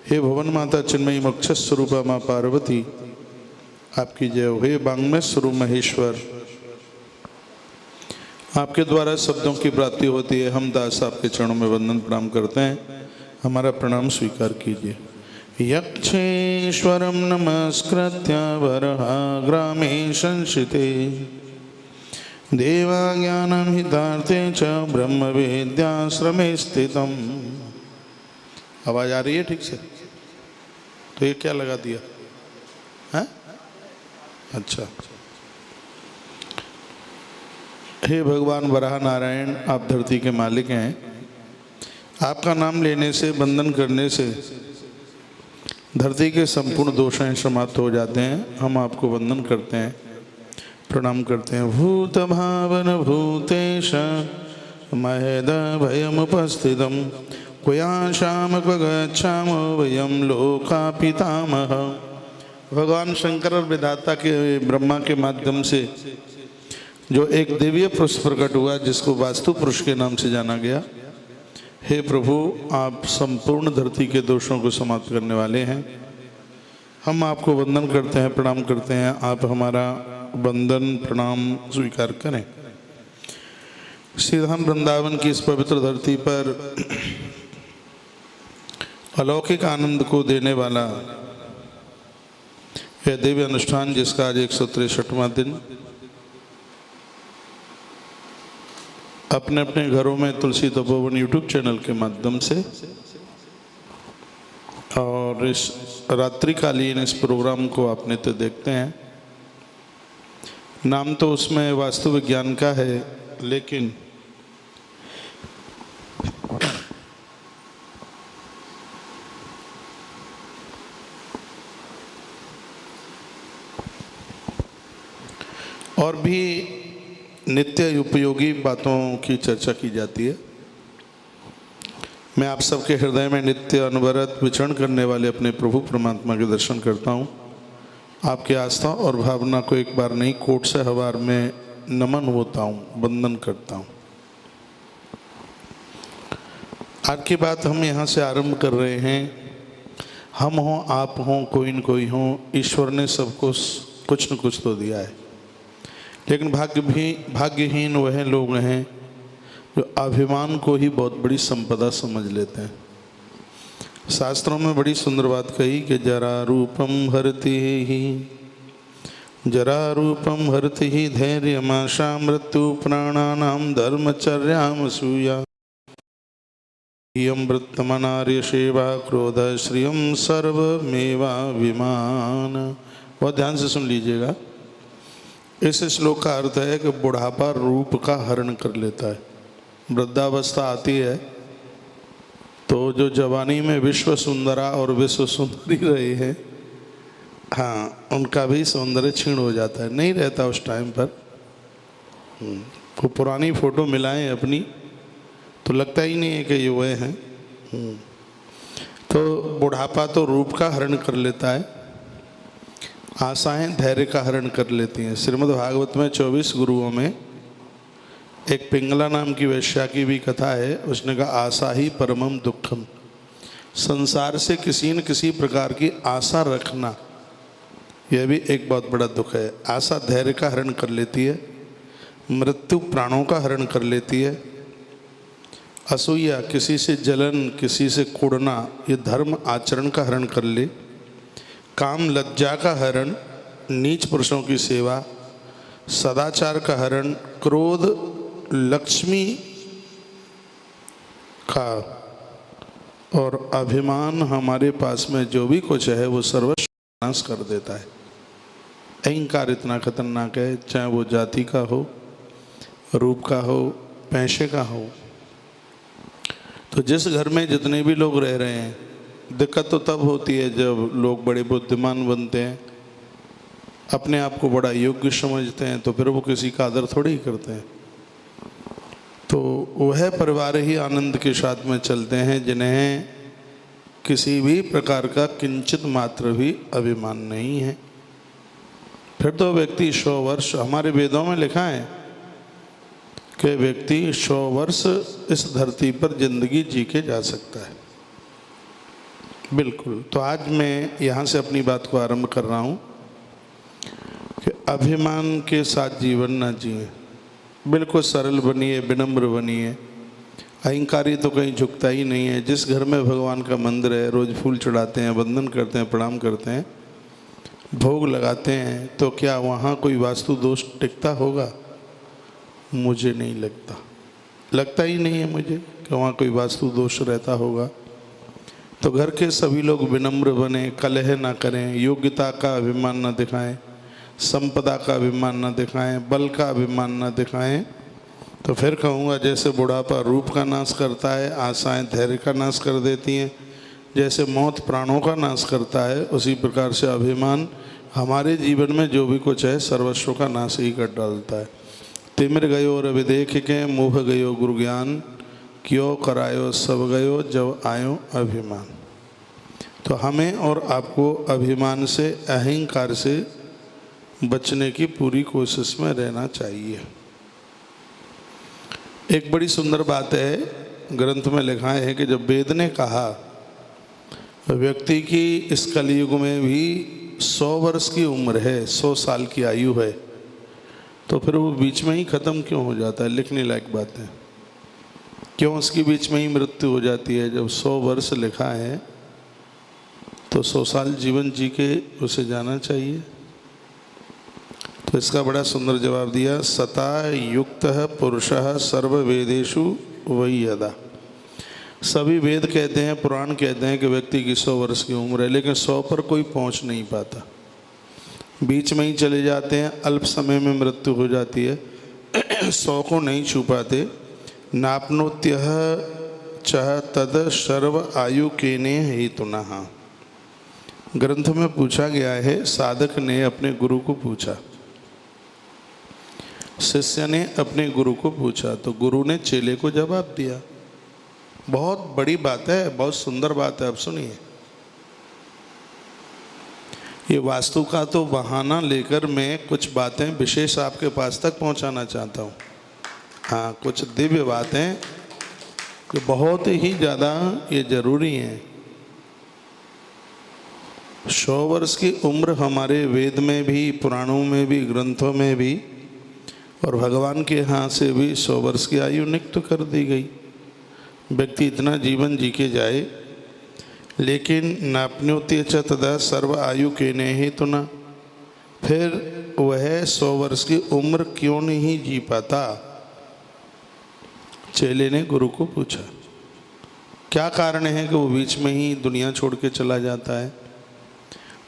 हे भवन माता चिन्मयी मोक्ष स्वरूपा माँ पार्वती, आपकी जय हो। हे वांग्मय स्वरूप महेश्वर, आपके द्वारा शब्दों की प्राप्ति होती है। हम दास आपके चरणों में वंदन प्रणाम करते हैं, हमारा प्रणाम स्वीकार कीजिए। यक्षेश्वरं नमस्कृत्य वरहाग्रामे संस्थिते देवाज्ञानं हितार्थे च ब्रह्म विद्याश्रमे स्थितम्। आवाज आ रही है ठीक से? तो ये क्या लगा दिया है? अच्छा। हे भगवान वराह नारायण, आप धरती के मालिक हैं। आपका नाम लेने से, वंदन करने से धरती के संपूर्ण दोषें समाप्त हो जाते हैं। हम आपको वंदन करते हैं, प्रणाम करते हैं। भूत भावन भूतेश महेद भयमुपस्थितम् क्वयाशाम क्वगच्छाम वयम लोका पितामह। भगवान शंकर और विधाता के ब्रह्मा के माध्यम से जो एक दिव्य पुरुष प्रकट हुआ, जिसको वास्तु पुरुष के नाम से जाना गया। हे प्रभु, आप संपूर्ण धरती के दोषों को समाप्त करने वाले हैं। हम आपको वंदन करते हैं, प्रणाम करते हैं। आप हमारा वंदन प्रणाम स्वीकार करें। श्री धाम वृंदावन की इस पवित्र धरती पर अलौकिक आनंद को देने वाला यह दिव्य अनुष्ठान, जिसका आज 163वां दिन, अपने अपने घरों में तुलसी तपोवन यूट्यूब चैनल के माध्यम से और इस रात्रिकालीन इस प्रोग्राम को आप नित्य देखते हैं। नाम तो उसमें वास्तु विज्ञान का है, लेकिन और भी नित्य उपयोगी बातों की चर्चा की जाती है। मैं आप सबके हृदय में नित्य अनवरत विचरण करने वाले अपने प्रभु परमात्मा के दर्शन करता हूँ। आपकी आस्था और भावना को एक बार नहीं, कोट से हवार में नमन होता हूँ, वंदन करता हूँ। आज की बात हम यहाँ से आरंभ कर रहे हैं। हम हों, आप हों, कोई न कोई हों, ईश्वर ने सबको कुछ न कुछ तो दिया है, लेकिन भाग्यहीन वह लोग हैं जो अभिमान को ही बहुत बड़ी संपदा समझ लेते हैं। शास्त्रों में बड़ी सुंदर बात कही कि जरा रूपम हरति ही धैर्यमाशा मृत्यु प्राणानाम धर्मचर्याम सूया यम वृत्तमनार्य सेवा क्रोध श्रियम सर्वमेवा विमान। बहुत ध्यान से सुन लीजिएगा। इस श्लोक का अर्थ है कि बुढ़ापा रूप का हरण कर लेता है। वृद्धावस्था आती है तो जो जवानी में विश्व सुंदरा और विश्व सुंदरी रहे हैं, हाँ, उनका भी सौंदर्य क्षीण हो जाता है, नहीं रहता उस टाइम पर। वो पुरानी फोटो मिलाएं अपनी तो लगता ही नहीं है कि ये वह हैं। तो बुढ़ापा तो रूप का हरण कर लेता है, आशाएं धैर्य का हरण कर लेती हैं। श्रीमद् भागवत में 24 गुरुओं में एक पिंगला नाम की वैश्या की भी कथा है। उसने कहा आशा ही परमम दुखम। संसार से किसी न किसी प्रकार की आशा रखना, यह भी एक बहुत बड़ा दुख है। आशा धैर्य का हरण कर लेती है, मृत्यु प्राणों का हरण कर लेती है, असूया किसी से जलन, किसी से कुड़ना, ये धर्म आचरण का हरण कर ले, काम लज्जा का हरण, नीच पुरुषों की सेवा, सदाचार का हरण, क्रोध लक्ष्मी का, और अभिमान हमारे पास में जो भी कुछ है वो सर्वस्व नाश कर देता है। अहंकार इतना खतरनाक है, चाहे वो जाति का हो, रूप का हो, पैसे का हो। तो जिस घर में जितने भी लोग रह रहे हैं, दिक्कत तो तब होती है जब लोग बड़े बुद्धिमान बनते हैं, अपने आप को बड़ा योग्य समझते हैं, तो फिर वो किसी का आदर थोड़ी ही करते हैं। तो वह परिवार ही आनंद के साथ में चलते हैं जिन्हें किसी भी प्रकार का किंचित मात्र भी अभिमान नहीं है। फिर तो व्यक्ति 100 वर्ष, हमारे वेदों में लिखा है कि व्यक्ति 100 वर्ष इस धरती पर जिंदगी जी के जा सकता है। बिल्कुल। तो आज मैं यहाँ से अपनी बात को आरंभ कर रहा हूँ कि अभिमान के साथ जीवन ना जिए। बिल्कुल सरल बनिए, विनम्र बनिए। अहंकारी तो कहीं झुकता ही नहीं है। जिस घर में भगवान का मंदिर है, रोज़ फूल चढ़ाते हैं, वंदन करते हैं, प्रणाम करते हैं, भोग लगाते हैं, तो क्या वहाँ कोई वास्तु दोष टिकता होगा? मुझे नहीं लगता, लगता ही नहीं है मुझे कि वहाँ कोई वास्तु दोष रहता होगा। तो घर के सभी लोग विनम्र बने, कलह ना करें, योग्यता का अभिमान ना दिखाएं, संपदा का अभिमान ना दिखाएं, बल का अभिमान ना दिखाएं। तो फिर कहूँगा, जैसे बुढ़ापा रूप का नाश करता है, आशाएं धैर्य का नाश कर देती हैं, जैसे मौत प्राणों का नाश करता है, उसी प्रकार से अभिमान हमारे जीवन में जो भी कुछ है सर्वस्व का नाश ही कर डालता है। तिमिर गयो रवि देख के, मोह गयो गुरु ज्ञान, क्यों करायो सब गयो जब आयो अभिमान। तो हमें और आपको अभिमान से, अहंकार से बचने की पूरी कोशिश में रहना चाहिए। एक बड़ी सुंदर बात है, ग्रंथ में लिखा है कि जब वेद ने कहा व्यक्ति की इस कलयुग में भी 100 वर्ष की उम्र है, 100 साल की आयु है, तो फिर वो बीच में ही ख़त्म क्यों हो जाता है? लिखने लायक बात है। क्यों उसकी बीच में ही मृत्यु हो जाती है? जब 100 वर्ष लिखा है तो 100 साल जीवन जी के उसे जाना चाहिए। तो इसका बड़ा सुंदर जवाब दिया, सता युक्त पुरुषः सर्व वेदेषु वही यदा। सभी वेद कहते हैं, पुराण कहते हैं कि व्यक्ति की 100 वर्ष की उम्र है, लेकिन 100 पर कोई पहुंच नहीं पाता, बीच में ही चले जाते हैं, अल्प समय में मृत्यु हो जाती है, 100 को नहीं छू पाते। नापनोत्यः चह तद सर्व आयु केने हेतुनः। ग्रंथ में पूछा गया है, साधक ने अपने गुरु को पूछा, शिष्य ने अपने गुरु को पूछा, तो गुरु ने चेले को जवाब दिया। बहुत बड़ी बात है, बहुत सुंदर बात है। अब सुनिए, ये वास्तु का तो बहाना लेकर मैं कुछ बातें विशेष आपके पास तक पहुंचाना चाहता हूँ। हाँ, कुछ दिव्य बातें जो बहुत ही ज़्यादा ये जरूरी हैं। 100 वर्ष की उम्र हमारे वेद में भी, पुराणों में भी, ग्रंथों में भी, और भगवान के यहाँ से भी 100 वर्ष की आयु नियुक्त कर दी गई। व्यक्ति इतना जीवन जी के जाए, लेकिन नापन्योत्य च तदा सर्व आयु के ने ही तो ना, फिर वह 100 वर्ष की उम्र क्यों नहीं जी पाता? चेले ने गुरु को पूछा, क्या कारण है कि वो बीच में ही दुनिया छोड़ के चला जाता है?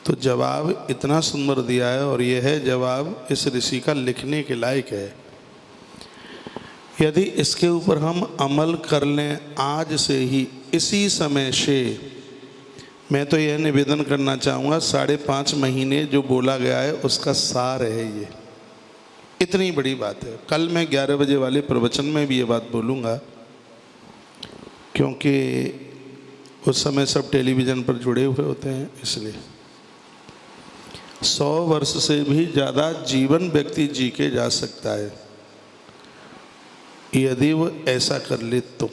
तो जवाब इतना सुंदर दिया है, और यह है जवाब इस ऋषि का लिखने के लायक है। यदि इसके ऊपर हम अमल कर लें आज से ही, इसी समय से, मैं तो यह निवेदन करना चाहूँगा, 5.5 महीने जो बोला गया है उसका सार है ये। इतनी बड़ी बात है। कल मैं 11 बजे वाले प्रवचन में भी ये बात बोलूँगा, क्योंकि उस समय सब टेलीविज़न पर जुड़े हुए होते हैं, इसलिए 100 वर्ष से भी ज़्यादा जीवन व्यक्ति जी के जा सकता है, यदि वो ऐसा कर ले तो।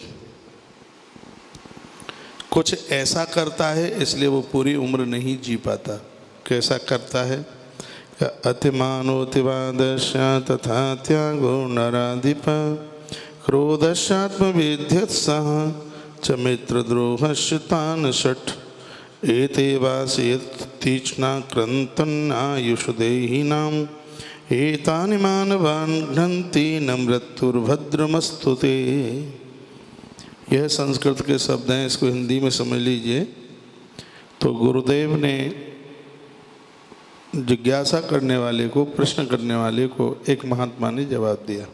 कुछ ऐसा करता है इसलिए वो पूरी उम्र नहीं जी पाता। कैसा करता है? अतिमानोतिवादश्य तथा त्यागो नराधिप, क्रोधश्चात्म विध्यत्सह च मित्रद्रोहश्च तान् षट्, एते वासयत् तीक्ष्णा क्रन्तन्नायुषु देहिनाम्, एतानि मानवान् घ्नन्ति न मृत्युर्भद्रमस्तु ते। यह संस्कृत के शब्द हैं, इसको हिंदी में समझ लीजिए। तो गुरुदेव ने जिज्ञासा करने वाले को, प्रश्न करने वाले को एक महात्मा ने जवाब दिया।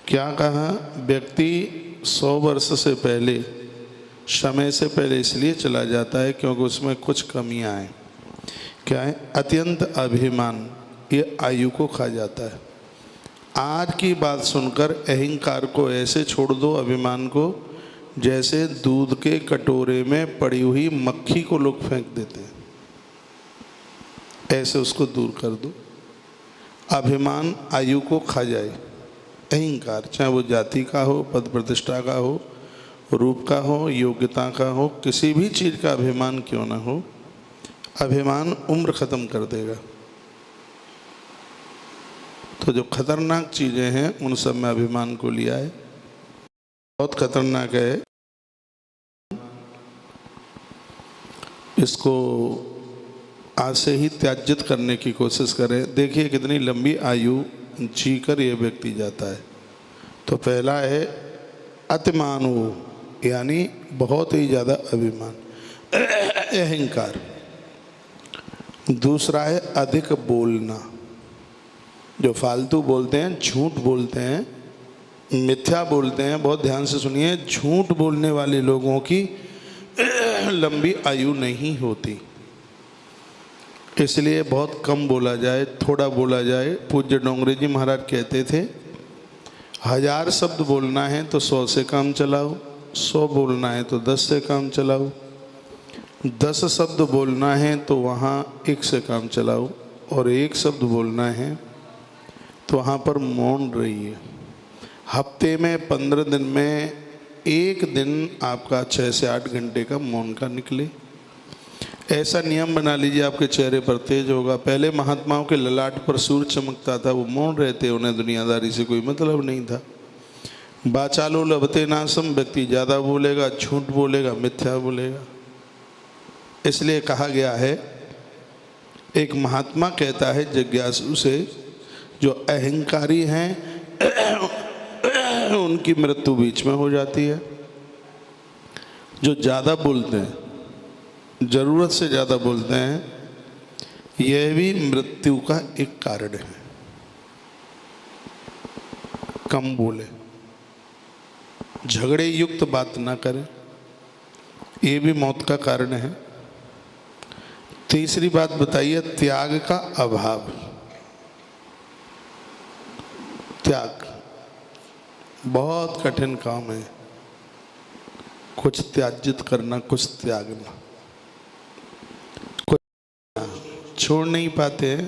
क्या कहा? व्यक्ति 100 वर्ष से पहले, समय से पहले इसलिए चला जाता है क्योंकि उसमें कुछ कमियां हैं। क्या है? अत्यंत अभिमान, ये आयु को खा जाता है। आज की बात सुनकर अहंकार को ऐसे छोड़ दो, अभिमान को, जैसे दूध के कटोरे में पड़ी हुई मक्खी को लोग फेंक देते हैं, ऐसे उसको दूर कर दो। अभिमान आयु को खा जाए। अहंकार, चाहे वो जाति का हो, पद प्रतिष्ठा का हो, रूप का हो, योग्यता का हो, किसी भी चीज़ का अभिमान क्यों ना हो, अभिमान उम्र ख़त्म कर देगा। तो जो खतरनाक चीज़ें हैं उन सब में अभिमान को लिया है, बहुत खतरनाक है। इसको आज से ही त्याजित करने की कोशिश करें। देखिए कितनी लंबी आयु जीकर ये व्यक्ति जाता है। तो पहला है अतिमान हो, यानी बहुत ही ज़्यादा अभिमान, अहंकार। दूसरा है अधिक बोलना, जो फालतू बोलते हैं, झूठ बोलते हैं, मिथ्या बोलते हैं। बहुत ध्यान से सुनिए, झूठ बोलने वाले लोगों की लंबी आयु नहीं होती, इसलिए बहुत कम बोला जाए, थोड़ा बोला जाए। पूज्य डोंगरे जी महाराज कहते थे 1000 शब्द बोलना है तो 100 से काम चलाओ, 100 बोलना है तो 10 से काम चलाओ, 10 शब्द बोलना है तो वहाँ 1 से काम चलाओ, और 1 शब्द बोलना है तो वहाँ पर मौन रहिए। हफ्ते में 15 दिन में 1 दिन आपका 6 से 8 घंटे का मौन का निकले। ऐसा नियम बना लीजिए, आपके चेहरे पर तेज होगा। पहले महात्माओं के ललाट पर सूर्य चमकता था, वो मौन रहते, उन्हें दुनियादारी से कोई मतलब नहीं था। बाचालो लभते नासम, व्यक्ति ज़्यादा बोलेगा, झूठ बोलेगा, मिथ्या बोलेगा। इसलिए कहा गया है, एक महात्मा कहता है जिज्ञासु से, जो अहंकारी हैं उनकी मृत्यु बीच में हो जाती है। जो ज़्यादा बोलते हैं, ज़रूरत से ज़्यादा बोलते हैं, यह भी मृत्यु का एक कारण है। कम बोले, झगड़े युक्त बात ना करें, ये भी मौत का कारण है। तीसरी बात बताइए, त्याग का अभाव। त्याग बहुत कठिन काम है, कुछ त्याजित करना, कुछ त्यागना, कुछ छोड़ नहीं पाते हैं।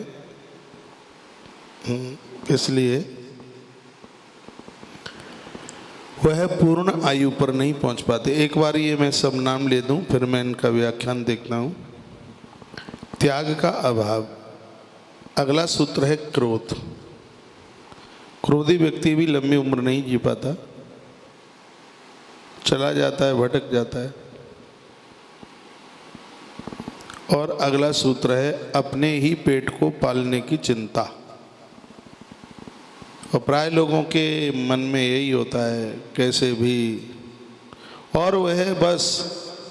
इसलिए वह पूर्ण आयु पर नहीं पहुंच पाते। एक बार ये मैं सब नाम ले दूं, फिर मैं इनका व्याख्यान देखता हूं। त्याग का अभाव। अगला सूत्र है क्रोध। क्रोधी व्यक्ति भी लंबी उम्र नहीं जी पाता, चला जाता है, भटक जाता है। और अगला सूत्र है अपने ही पेट को पालने की चिंता। और प्राय लोगों के मन में यही होता है कैसे भी, और वह बस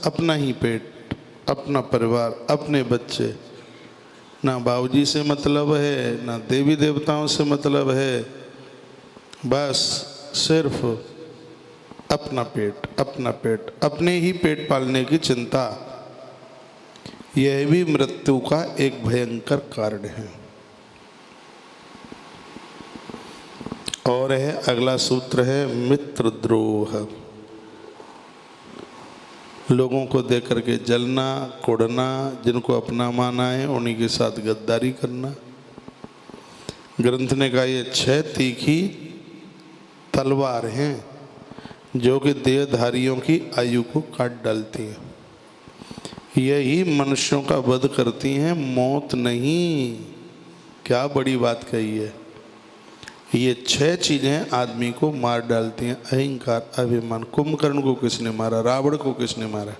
अपना ही पेट, अपना परिवार, अपने बच्चे, ना बाबूजी से मतलब है, ना देवी देवताओं से मतलब है, बस सिर्फ अपना पेट, अपना पेट, अपने ही पेट पालने की चिंता। यह भी मृत्यु का एक भयंकर कारण है। और है अगला सूत्र है मित्रद्रोह। लोगों को देख करके जलना, कोड़ना, जिनको अपना माना है उन्हीं के साथ गद्दारी करना। ग्रंथ ने कहा ये 6 तीखी तलवार हैं जो कि देहधारियों की आयु को काट डालती हैं। यही मनुष्यों का वध करती हैं, मौत नहीं। क्या बड़ी बात कही है। ये 6 चीज़ें आदमी को मार डालती हैं। अहंकार, अभिमान। कुंभकर्ण को किसने मारा? रावण को किसने मारा?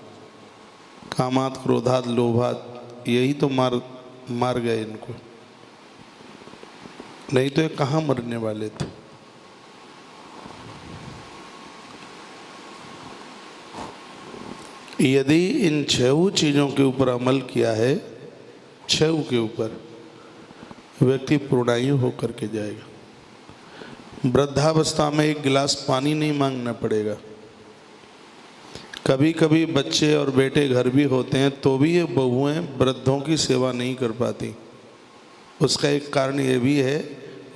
कामात, क्रोधात, लोभात, यही तो मार गए इनको। नहीं तो ये कहाँ मरने वाले थे। यदि इन 6 चीज़ों के ऊपर अमल किया है, 6 के ऊपर, व्यक्ति पूर्णायु होकर के जाएगा। वृद्धावस्था में 1 गिलास पानी नहीं मांगना पड़ेगा। कभी कभी बच्चे और बेटे घर भी होते हैं तो भी ये बहुएं वृद्धों की सेवा नहीं कर पाती। उसका एक कारण ये भी है,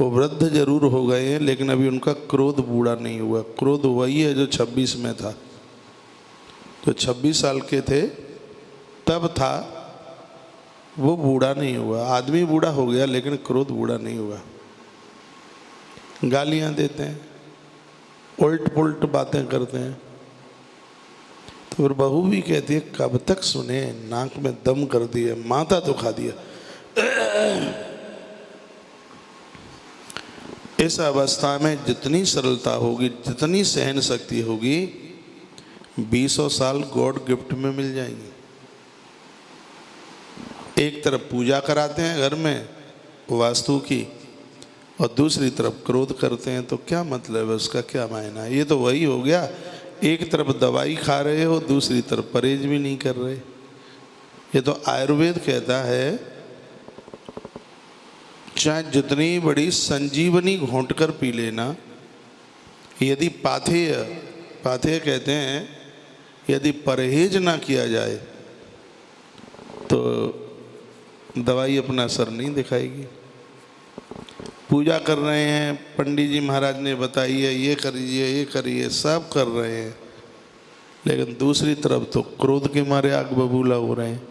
वो वृद्ध जरूर हो गए हैं लेकिन अभी उनका क्रोध बूढ़ा नहीं हुआ। क्रोध वही है जो 26 में था। तो 26 साल के थे तब था, वो बूढ़ा नहीं हुआ। आदमी बूढ़ा हो गया लेकिन क्रोध बूढ़ा नहीं हुआ। गालियां देते हैं, उल्ट पुल्ट बातें करते हैं, तो फिर बहू भी कहती है कब तक सुने, नाक में दम कर दिया, माथा दुखा दिया। इस अवस्था में जितनी सरलता होगी, जितनी सहन शक्ति होगी, 20 साल गॉड गिफ्ट में मिल जाएंगे। एक तरफ पूजा कराते हैं घर में वास्तु की, और दूसरी तरफ क्रोध करते हैं, तो क्या मतलब है, उसका क्या मायना है? ये तो वही हो गया, एक तरफ दवाई खा रहे हो, दूसरी तरफ परहेज भी नहीं कर रहे। ये तो आयुर्वेद कहता है चाहे जितनी बड़ी संजीवनी घोंट कर पी लेना, यदि पाथेय कहते हैं यदि परहेज ना किया जाए तो दवाई अपना असर नहीं दिखाएगी। पूजा कर रहे हैं, पंडित जी महाराज ने बताई है ये करिए ये करिए, सब कर रहे हैं, लेकिन दूसरी तरफ तो क्रोध के मारे आग बबूला हो रहे हैं,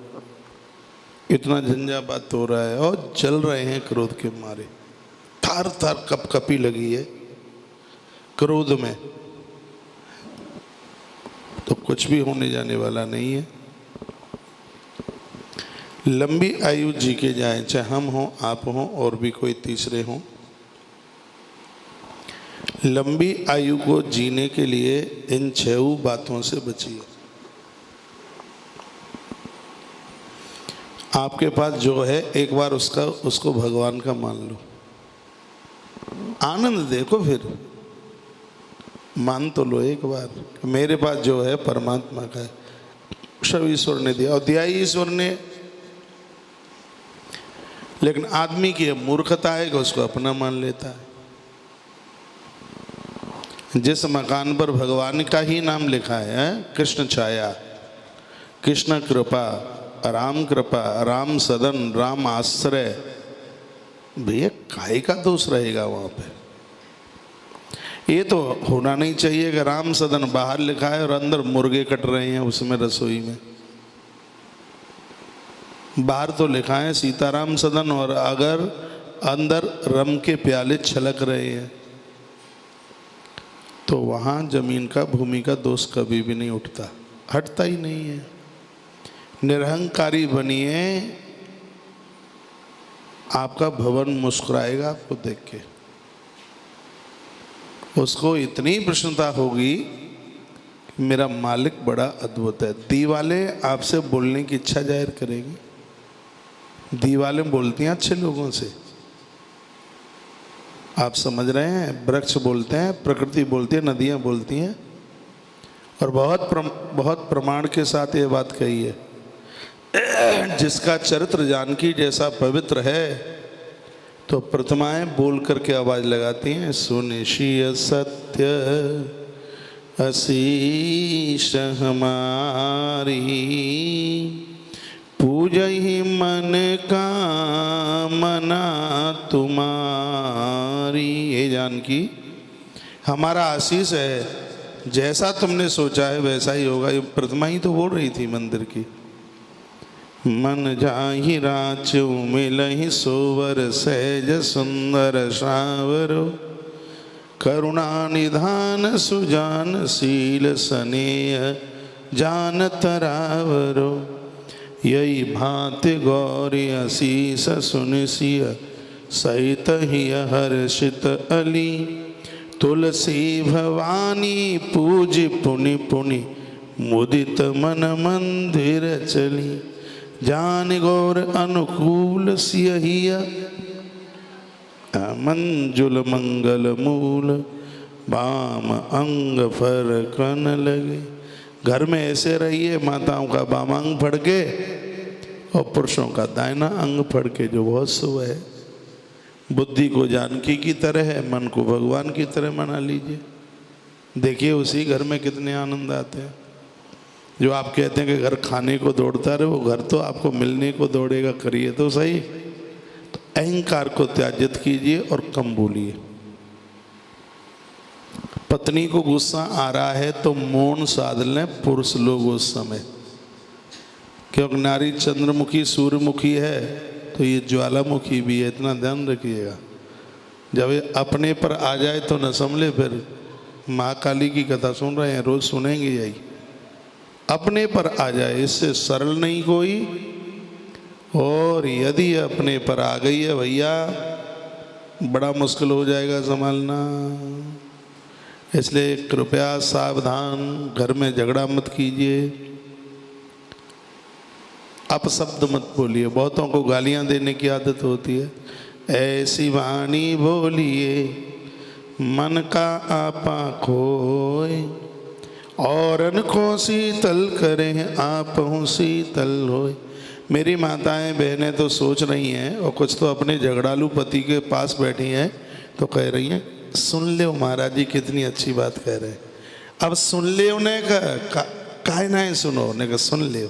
इतना झंझावात हो रहा है और जल रहे हैं क्रोध के मारे, थार थार कपकपी लगी है क्रोध में, तो कुछ भी होने जाने वाला नहीं है। लंबी आयु जी के जाए, चाहे हम हों, आप हों, और भी कोई तीसरे हों। लंबी आयु को जीने के लिए इन 6 बातों से बचिए। आपके पास जो है एक बार उसको भगवान का मान लो, आनंद देखो, फिर मान तो लो एक बार, मेरे पास जो है परमात्मा का है, सब ईश्वर ने दिया, और दिया ही ईश्वर ने। लेकिन आदमी की मूर्खता है कि उसको अपना मान लेता है। जिस मकान पर भगवान का ही नाम लिखा है, कृष्ण छाया, कृष्ण कृपा, राम कृपा, राम सदन, राम आश्रय, भैया काहे का दोष रहेगा वहाँ पे? ये तो होना नहीं चाहिए कि राम सदन बाहर लिखा है और अंदर मुर्गे कट रहे हैं उसमें रसोई में। बाहर तो लिखा है सीताराम सदन, और अगर अंदर रम के प्याले छलक रहे हैं तो वहाँ जमीन का, भूमि का दोष कभी भी नहीं उठता, हटता ही नहीं है। निरहंकारी बनिए, आपका भवन मुस्कुराएगा आपको देख के, उसको इतनी प्रसन्नता होगी मेरा मालिक बड़ा अद्भुत है। दीवाले आपसे बोलने की इच्छा जाहिर करेगी, दीवाले बोलती हैं अच्छे लोगों से, आप समझ रहे हैं, वृक्ष बोलते हैं, प्रकृति बोलती है, नदियाँ बोलती हैं, और बहुत प्रमाण के साथ ये बात कही है, जिसका चरित्र जानकी जैसा पवित्र है तो प्रतिमाएं बोल करके आवाज लगाती हैं, सुनिश्चिय सत्य आशीष हमारी, पूजहि मन कामना तुम्हारी। ये जानकी हमारा आशीष है, जैसा तुमने सोचा है वैसा ही होगा। ये प्रतिमा ही तो बोल रही थी मंदिर की, मन जाहि राचु मिलहि सोवर, सहज सुंदर सावरो, करुणा निधान सुजान, शील स्नेह जान तरावरो, यही भांति गौरी असीस सुनिसिय, सहित ही हर्षित अली, तुलसी भवानी पूज पुनि पुनि, मुदित मन मंदिर चली, जान गौर अनुकूल सियहिया, मंजुल मंगल मूल, बाम अंग फरकन लगे। घर में ऐसे रहिए, माताओं का बाम अंग फड़के और पुरुषों का दाहिना अंग फड़के, जो बहुत शुभ है। बुद्धि को जानकी की तरह है, मन को भगवान की तरह मना लीजिए, देखिए उसी घर में कितने आनंद आते हैं। जो आप कहते हैं कि घर खाने को दौड़ता रहे, वो घर तो आपको मिलने को दौड़ेगा, करिए तो सही। तो अहंकार को त्याजित कीजिए और कम बोलिए। पत्नी को गुस्सा आ रहा है तो मौन साध लें पुरुष लोग उस समय, क्योंकि नारी चंद्रमुखी सूर्यमुखी है तो ये ज्वालामुखी भी है, इतना ध्यान रखिएगा। जब ये अपने पर आ जाए तो न संभले, फिर माँ काली की कथा सुन रहे हैं, रोज सुनेंगे यही। अपने पर आ जाए, इससे सरल नहीं कोई। और यदि अपने पर आ गई है भैया, बड़ा मुश्किल हो जाएगा संभालना। इसलिए कृपया सावधान, घर में झगड़ा मत कीजिए, अपशब्द मत बोलिए। बहुतों को गालियां देने की आदत होती है। ऐसी वाणी बोलिए मन का आपा खोए, औरन को शीतल करें आप हूँ शीतल होए। मेरी माताएं बहनें तो सोच रही हैं, और कुछ तो अपने झगड़ालू पति के पास बैठी हैं तो कह रही हैं, सुन ले महाराज जी कितनी अच्छी बात कह रहे हैं। अब सुन ले उन्हें काहे ना सुनो, उन्हें कहा सुन ले।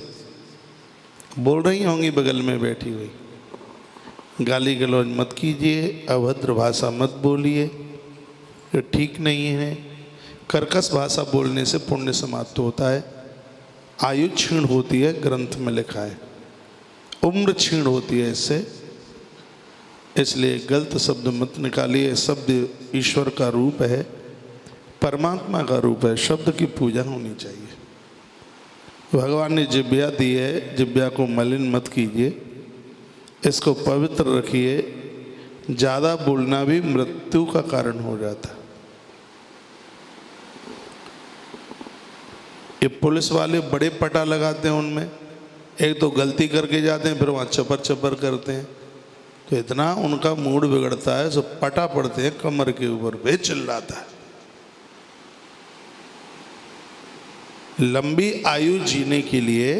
बोल रही होंगी बगल में बैठी हुई, गाली गलौज मत कीजिए, अभद्र भाषा मत बोलिए, ये ठीक नहीं है। कर्कश भाषा बोलने से पुण्य समाप्त होता है, आयु क्षीण होती है, ग्रंथ में लिखा है, उम्र क्षीण होती है इससे। इसलिए गलत शब्द मत निकालिए। शब्द ईश्वर का रूप है, परमात्मा का रूप है, शब्द की पूजा होनी चाहिए। भगवान ने जिब्या दी है, जिब्या को मलिन मत कीजिए, इसको पवित्र रखिए। ज़्यादा बोलना भी मृत्यु का कारण हो जाता है। ये पुलिस वाले बड़े पटा लगाते हैं, उनमें एक तो गलती करके जाते हैं, फिर वहाँ चपर चपर करते हैं, तो इतना उनका मूड बिगड़ता है, सब पटा पड़ते हैं कमर के ऊपर, वे चिल्लाता है। लंबी आयु जीने के लिए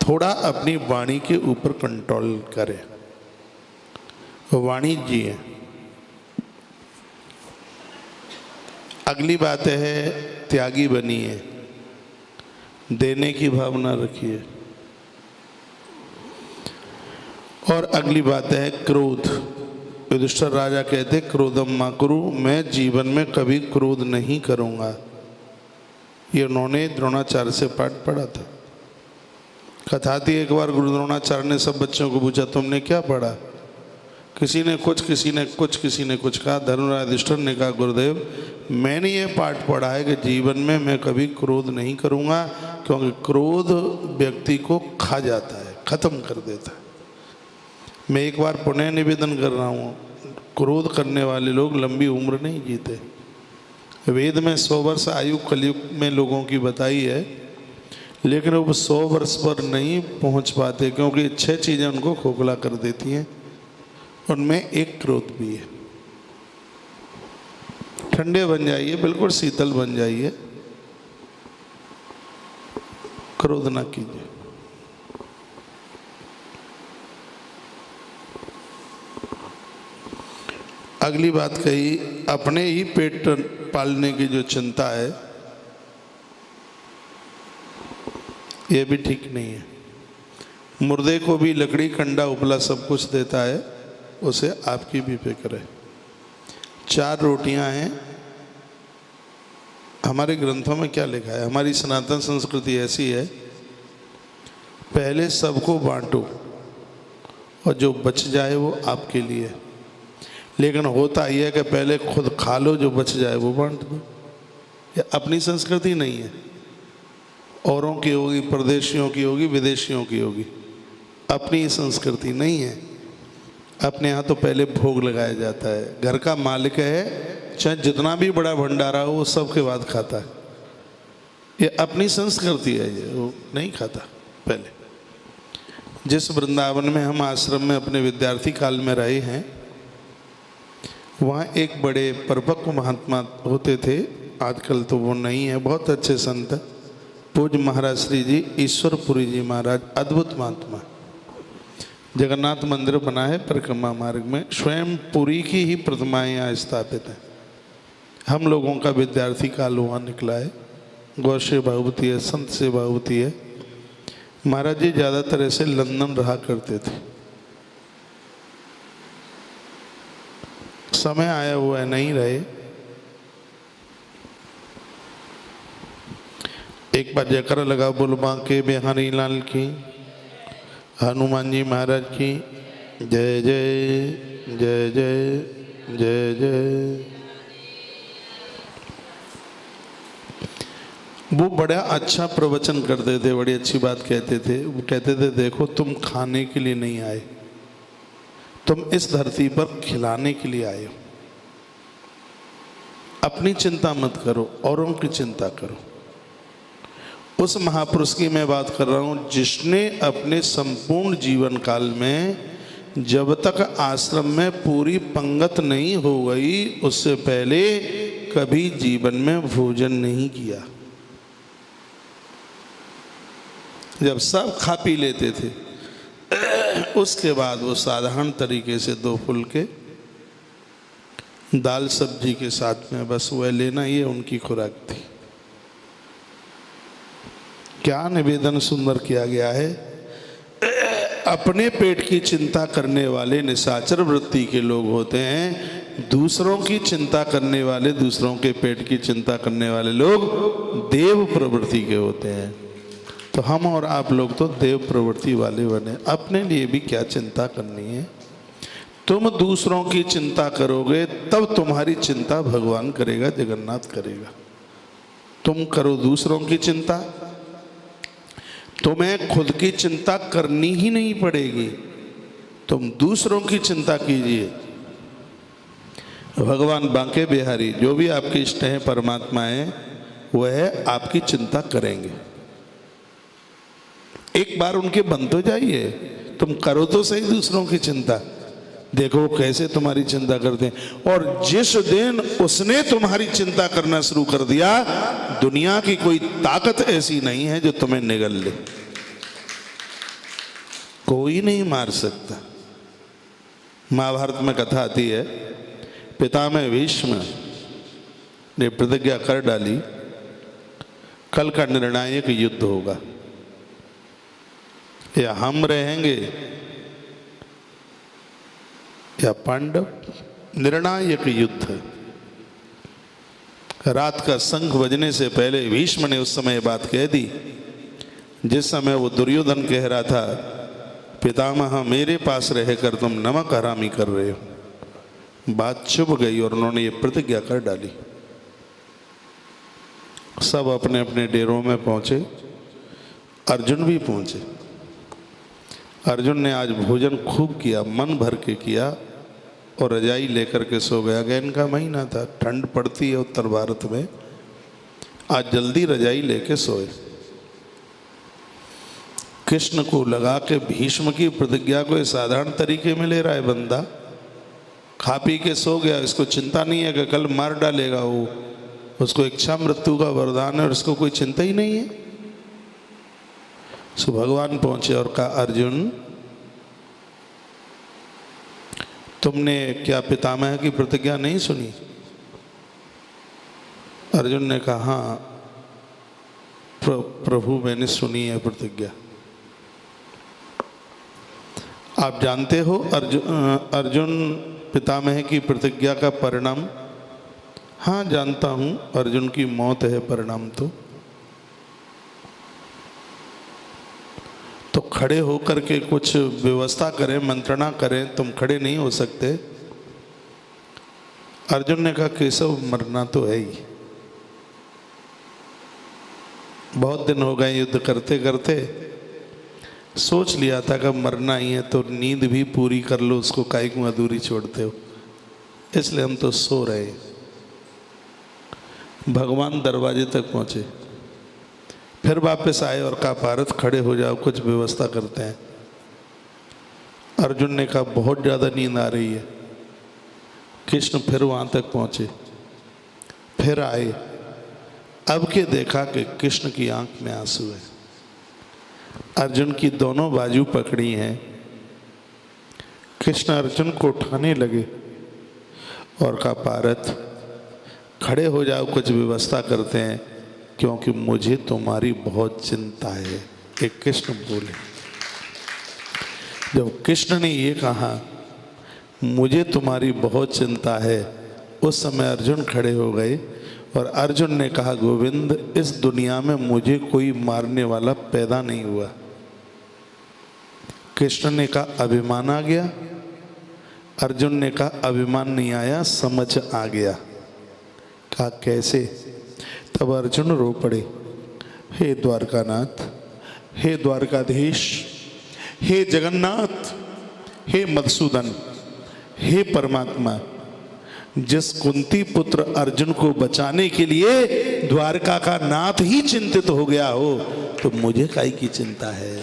थोड़ा अपनी वाणी के ऊपर कंट्रोल करें, वाणी जिए। अगली बात है त्यागी बनिए, देने की भावना रखिए। और अगली बात है क्रोध। युधिष्ठिर राजा कहते क्रोधम मा कुरु, मैं जीवन में कभी क्रोध नहीं करूँगा। ये उन्होंने द्रोणाचार्य से पाठ पढ़ा था। कथा थी, एक बार गुरु द्रोणाचार्य ने सब बच्चों को पूछा तुमने क्या पढ़ा? किसी ने कुछ, किसी ने कुछ, किसी ने कुछ कहा। धर्मराज युधिष्ठिर ने कहा गुरुदेव मैंने ये पाठ पढ़ा है कि जीवन में मैं कभी क्रोध नहीं करूँगा, क्योंकि क्रोध व्यक्ति को खा जाता है, खत्म कर देता है। मैं एक बार पुनः निवेदन कर रहा हूँ, क्रोध करने वाले लोग लंबी उम्र नहीं जीते। वेद में 100 वर्ष आयु कलयुग में लोगों की बताई है, लेकिन वो 100 वर्ष पर नहीं पहुँच पाते, क्योंकि 6 चीज़ें उनको खोखला कर देती हैं। उनमें एक क्रोध भी है। ठंडे बन जाइए, बिल्कुल शीतल बन जाइए, क्रोध ना कीजिए। अगली बात कही, अपने ही पेट पालने की जो चिंता है, ये भी ठीक नहीं है। मुर्दे को भी लकड़ी कंडा उपला सब कुछ देता है, उसे आपकी भी फिक्र है। 4 रोटियां हैं। हमारे ग्रंथों में क्या लिखा है? हमारी सनातन संस्कृति ऐसी है, पहले सबको बांटो और जो बच जाए वो आपके लिए। लेकिन होता यह है कि पहले खुद खा लो, जो बच जाए वो बांट दो। ये अपनी संस्कृति नहीं है, औरों की होगी, परदेशियों की होगी, विदेशियों की होगी, अपनी संस्कृति नहीं है। अपने यहाँ तो पहले भोग लगाया जाता है। घर का मालिक है, चाहे जितना भी बड़ा भंडारा हो, वो सबके बाद खाता है। ये अपनी संस्कृति है, ये वो नहीं खाता। पहले जिस वृंदावन में हम आश्रम में अपने विद्यार्थी काल में रहे हैं, वहाँ एक बड़े परिपक्व महात्मा होते थे, आजकल तो वो नहीं है, बहुत अच्छे संत, पूज्य महाराज श्री जी ईश्वरपुरी जी महाराज, अद्भुत महात्मा। जगन्नाथ मंदिर बना है परिक्रमा मार्ग में, स्वयं पुरी की ही प्रतिमाएं यहाँ स्थापित हैं। हम लोगों का विद्यार्थी काल वहाँ निकला है। गौ से भागवती है, संत से भागवती है। महाराज जी ज़्यादातर ऐसे लंदन रहा करते थे। समय आया हुआ है, नहीं रहे। एक बार जयकारा लगा, बोल बांके बिहारी लाल की, हनुमान जी महाराज की जय जय जय जय जय जय। वो बड़ा अच्छा प्रवचन करते थे, बड़ी अच्छी बात कहते थे। वो कहते थे देखो तुम खाने के लिए नहीं आए, तुम इस धरती पर खिलाने के लिए आए हो। अपनी चिंता मत करो, औरों की चिंता करो। उस महापुरुष की मैं बात कर रहा हूँ जिसने अपने संपूर्ण जीवन काल में जब तक आश्रम में पूरी पंगत नहीं हो गई उससे पहले कभी जीवन में भोजन नहीं किया। जब सब खा पी लेते थे उसके बाद वो साधारण तरीके से 2 फुलके दाल सब्जी के साथ में बस वह लेना, ये उनकी खुराक थी। क्या निवेदन सुंदर किया गया है। अपने पेट की चिंता करने वाले निशाचर वृत्ति के लोग होते हैं, दूसरों की चिंता करने वाले, दूसरों के पेट की चिंता करने वाले लोग देव प्रवृत्ति के होते हैं। तो हम और आप लोग तो देव प्रवृत्ति वाले बने। अपने लिए भी क्या चिंता करनी है। तुम दूसरों की चिंता करोगे तब तुम्हारी चिंता भगवान करेगा, जगन्नाथ करेगा। तुम करो दूसरों की चिंता, तुम्हें खुद की चिंता करनी ही नहीं पड़ेगी, तुम दूसरों की चिंता कीजिए। भगवान बांके बिहारी जो भी आपके इष्ट हैं, परमात्मा हैं, वह आपकी चिंता करेंगे। एक बार उनके बन तो जाइए, तुम करो तो सही दूसरों की चिंता, देखो कैसे तुम्हारी चिंता करते हैं। और जिस दिन उसने तुम्हारी चिंता करना शुरू कर दिया, दुनिया की कोई ताकत ऐसी नहीं है जो तुम्हें निगल ले, कोई नहीं मार सकता। महाभारत में कथा आती है, पितामह भीष्म ने प्रतिज्ञा कर डाली, कल का निर्णायक युद्ध होगा, या हम रहेंगे या पांडव। निर्णायक युद्ध। रात का शंख बजने से पहले भीष्म ने उस समय बात कह दी, जिस समय वो दुर्योधन कह रहा था पितामह मेरे पास रहकर तुम नमक हरामी कर रहे हो। बात चुप गई और उन्होंने ये प्रतिज्ञा कर डाली। सब अपने अपने डेरों में पहुंचे, अर्जुन भी पहुंचे। अर्जुन ने आज भोजन खूब किया, मन भर के किया, और रजाई लेकर के सो गया। गैन का महीना था, ठंड पड़ती है उत्तर भारत में, आज जल्दी रजाई लेके सोए। कृष्ण को लगा के भीष्म की प्रतिज्ञा को साधारण तरीके में ले रहा है बंदा, खा पी के सो गया, इसको चिंता नहीं है कि कल मार डालेगा वो, उसको इच्छा मृत्यु का वरदान है और उसको कोई चिंता ही नहीं है। सो भगवान पहुंचे और कहा अर्जुन तुमने क्या पितामह की प्रतिज्ञा नहीं सुनी? अर्जुन ने कहा हाँ प्रभु मैंने सुनी है प्रतिज्ञा। आप जानते हो अर्जुन पितामह की प्रतिज्ञा का परिणाम? हाँ जानता हूँ, अर्जुन की मौत है परिणाम। तो खड़े होकर के कुछ व्यवस्था करें, मंत्रणा करें, तुम खड़े नहीं हो सकते। अर्जुन ने कहा केशव मरना तो है ही, बहुत दिन हो गए युद्ध करते करते, सोच लिया था कि मरना ही है तो नींद भी पूरी कर लो, उसको काहे को अधूरी छोड़ते हो, इसलिए हम तो सो रहे हैं। भगवान दरवाजे तक पहुंचे, फिर वापस आए और कहा भारत खड़े हो जाओ, कुछ व्यवस्था करते हैं। अर्जुन ने कहा बहुत ज़्यादा नींद आ रही है। कृष्ण फिर वहाँ तक पहुँचे, फिर आए, अब के देखा कि कृष्ण की आंख में आंसू है। अर्जुन की दोनों बाजू पकड़ी हैं। कृष्ण अर्जुन को उठाने लगे और कहा भारत खड़े हो जाओ, कुछ व्यवस्था करते हैं, क्योंकि मुझे तुम्हारी बहुत चिंता है। एक कृष्ण बोले। जब कृष्ण ने ये कहा मुझे तुम्हारी बहुत चिंता है, उस समय अर्जुन खड़े हो गए और अर्जुन ने कहा गोविंद इस दुनिया में मुझे कोई मारने वाला पैदा नहीं हुआ। कृष्ण ने कहा अभिमान आ गया? अर्जुन ने कहा अभिमान नहीं आया, समझ आ गया। कहा कैसे? तब अर्जुन रो पड़े। हे द्वारकानाथ, हे द्वारकाधीश, हे जगन्नाथ, हे मधुसूदन, हे परमात्मा, जिस कुंती पुत्र अर्जुन को बचाने के लिए द्वारका का नाथ ही चिंतित हो गया हो, तो मुझे काई की चिंता है।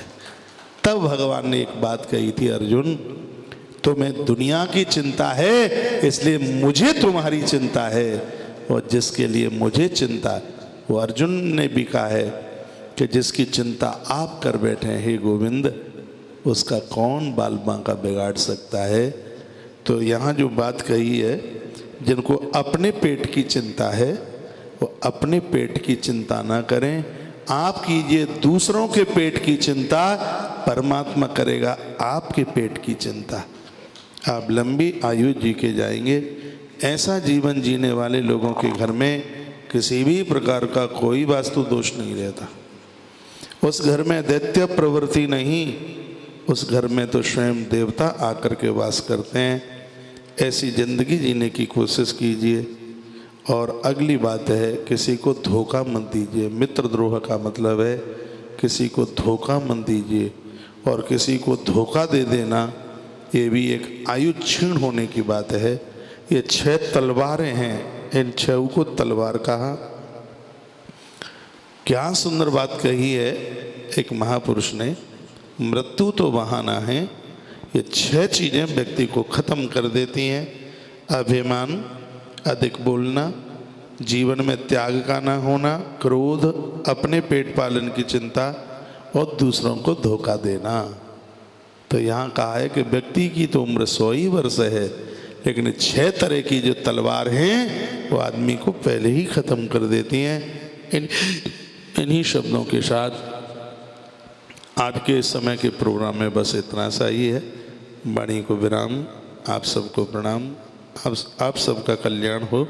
तब भगवान ने एक बात कही थी, अर्जुन तुम्हें दुनिया की चिंता है इसलिए मुझे तुम्हारी चिंता है, और जिसके लिए मुझे चिंता, वो अर्जुन ने भी कहा है कि जिसकी चिंता आप कर बैठे हैं हे गोविंद, उसका कौन बाल बांका बिगाड़ सकता है। तो यहाँ जो बात कही है, जिनको अपने पेट की चिंता है वो अपने पेट की चिंता ना करें, आप कीजिए दूसरों के पेट की चिंता, परमात्मा करेगा आपके पेट की चिंता। आप लंबी आयु जी के जाएंगे। ऐसा जीवन जीने वाले लोगों के घर में किसी भी प्रकार का कोई वास्तु दोष नहीं रहता। उस घर में दैत्य प्रवृत्ति नहीं, उस घर में तो स्वयं देवता आकर के वास करते हैं। ऐसी जिंदगी जीने की कोशिश कीजिए। और अगली बात है, किसी को धोखा मत दीजिए। मित्रद्रोह का मतलब है किसी को धोखा मत दीजिए। और किसी को धोखा दे देना ये भी एक आयु क्षीण होने की बात है। ये 6 तलवारें हैं, इन 6 को तलवार कहा। क्या सुंदर बात कही है एक महापुरुष ने, मृत्यु तो बहाना है, ये 6 चीज़ें व्यक्ति को खत्म कर देती हैं। अभिमान, अधिक बोलना, जीवन में त्याग का ना होना, क्रोध, अपने पेट पालन की चिंता और दूसरों को धोखा देना। तो यहाँ कहा है कि व्यक्ति की तो उम्र 100 ही वर्ष है, लेकिन 6 तरह की जो तलवार हैं वो आदमी को पहले ही खत्म कर देती हैं। इन्हीं शब्दों के साथ आज के समय के प्रोग्राम में बस इतना सा ही है। वाणी को विराम। आप सबको प्रणाम। आप सबका कल्याण हो।